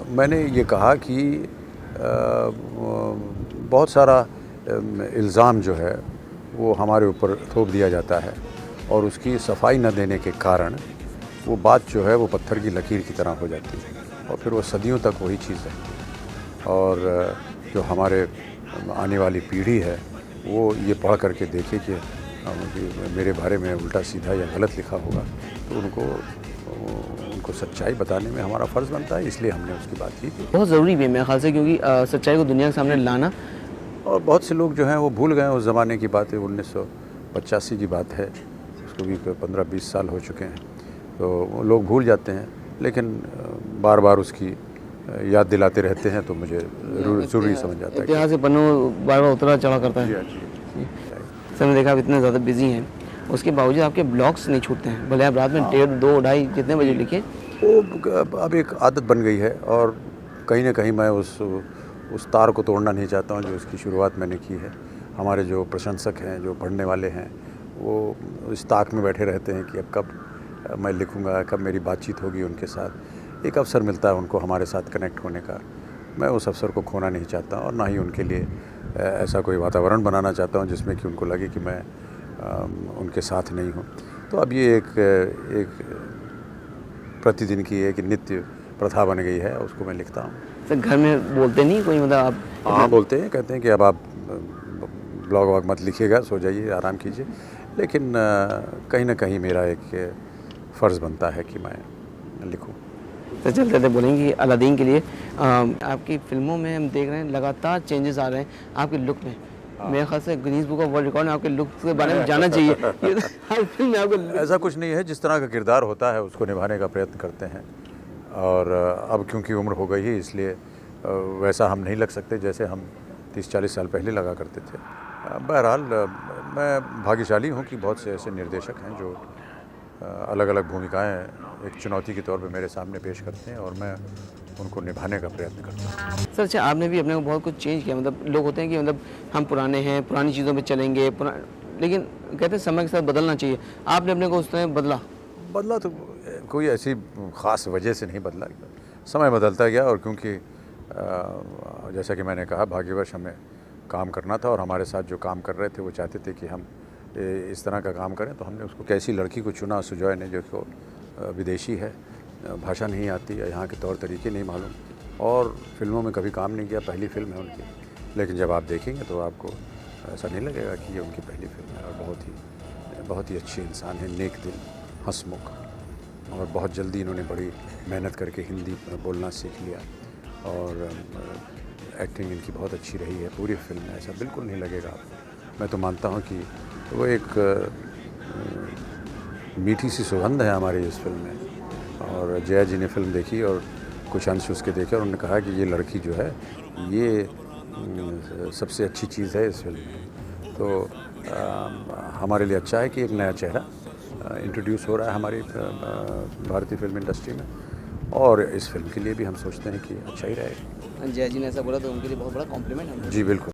मैंने ये कहा कि बहुत सारा इल्ज़ाम जो है वो हमारे ऊपर थोप दिया जाता है और उसकी सफाई न देने के कारण वो बात जो है वो पत्थर की लकीर की तरह हो जाती है और फिर वो सदियों तक वही चीज़ है। और जो हमारे आने वाली पीढ़ी है वो ये पढ़ करके देखे कि मेरे बारे में उल्टा सीधा या गलत लिखा होगा तो उनको सच्चाई बताने में हमारा फ़र्ज़ बनता है, इसलिए हमने उसकी बात की थी। बहुत ज़रूरी भी है मेरे ख्याल से, क्योंकि सच्चाई को दुनिया के सामने लाना। और बहुत से लोग जो हैं वो भूल गए उस ज़माने की बात है, 1985 की बात है, उसको भी 15-20 साल हो चुके हैं, तो वो लोग भूल जाते हैं, लेकिन बार बार उसकी याद दिलाते रहते हैं तो मुझे ज़रूरी समझ जाता है। इतिहास के पन्नों बार बार उतरा चढ़ा करता है। जी। सर, मैंने देखा आप इतने ज़्यादा बिजी हैं, उसके बावजूद आपके ब्लॉग्स नहीं छूटते हैं, भले आप रात में 1:30, 2, ढाई जितने बजे लिखे। वो अब एक आदत बन गई है और कहीं ना कहीं मैं उस तार को तोड़ना नहीं चाहता हूँ जो उसकी शुरुआत मैंने की है। हमारे जो प्रशंसक हैं, जो पढ़ने वाले हैं, वो इस ताक में बैठे रहते हैं कि अब कब मैं लिखूँगा, कब मेरी बातचीत होगी उनके साथ। एक अवसर मिलता है उनको हमारे साथ कनेक्ट होने का, मैं उस अवसर को खोना नहीं चाहता और ना ही उनके लिए ऐसा कोई वातावरण बनाना चाहता हूँ जिसमें कि उनको लगे कि मैं उनके साथ नहीं हूँ। तो अब ये एक प्रतिदिन की एक नित्य प्रथा बन गई है, उसको मैं लिखता हूँ। सर, घर में बोलते नहीं कोई, मतलब आप? हाँ, बोलते हैं, कहते हैं कि अब आप ब्लॉग वॉग मत लिखिएगा, सो जाइए, आराम कीजिए, लेकिन कहीं ना कहीं मेरा एक फ़र्ज़ बनता है कि मैं लिखूँ। तो चलते चलते बोलेंगे अलादीन के लिए आपकी फ़िल्मों में हम देख रहे हैं लगातार चेंजेस आ रहे हैं आपके लुक में। मेरे ख्याल से Guinness book of world record में आपके लुक के बारे में जानना चाहिए। हर फिल्म में आपको ऐसा कुछ नहीं है, जिस तरह का किरदार होता है उसको निभाने का प्रयत्न करते हैं और अब क्योंकि उम्र हो गई है इसलिए वैसा हम नहीं लग सकते जैसे हम 30-40 साल पहले लगा करते थे। बहरहाल मैं भाग्यशाली हूँ कि बहुत से ऐसे निर्देशक हैं जो अलग अलग भूमिकाएं एक चुनौती के तौर पे मेरे सामने पेश करते हैं और मैं उनको निभाने का प्रयत्न करता हूँ। सर, अच्छा, आपने भी अपने को बहुत कुछ चेंज किया। मतलब लोग होते हैं कि मतलब हम पुराने हैं, पुरानी चीज़ों पे चलेंगे, लेकिन कहते हैं समय के साथ बदलना चाहिए। आपने अपने को उस समय बदला तो कोई ऐसी ख़ास वजह से नहीं बदला, समय बदलता गया और क्योंकि जैसा कि मैंने कहा भाग्यवश हमें काम करना था और हमारे साथ जो काम कर रहे थे वो चाहते थे कि हम इस तरह का काम करें, तो हमने उसको कैसी लड़की को चुना सुजॉय ने, जो कि विदेशी है, भाषा नहीं आती, यहाँ के तौर तरीके नहीं मालूम और फिल्मों में कभी काम नहीं किया, पहली फिल्म है उनकी। लेकिन जब आप देखेंगे तो आपको ऐसा नहीं लगेगा कि ये उनकी पहली फिल्म है और बहुत ही अच्छी इंसान है, नेक दिल, हंसमुख और बहुत जल्दी इन्होंने बड़ी मेहनत करके हिंदी बोलना सीख लिया और एक्टिंग इनकी बहुत अच्छी रही है पूरी फिल्म में, ऐसा बिल्कुल नहीं लगेगा आपको। मैं तो मानता हूँ कि वो एक मीठी सी सुगंध है हमारी इस फिल्म में। और जया जी ने फिल्म देखी और कुछ अंश उसके देखे और उन्होंने कहा कि ये लड़की जो है ये सबसे अच्छी चीज़ है इस फिल्म में। तो हमारे लिए अच्छा है कि एक नया चेहरा इंट्रोड्यूस हो रहा है हमारी भारतीय फिल्म इंडस्ट्री में और इस फिल्म के लिए भी हम सोचते हैं कि अच्छा ही रहेगा। जया जी ने ऐसा बोला तो उनके लिए बहुत बड़ा कॉम्प्लीमेंट है। जी बिल्कुल।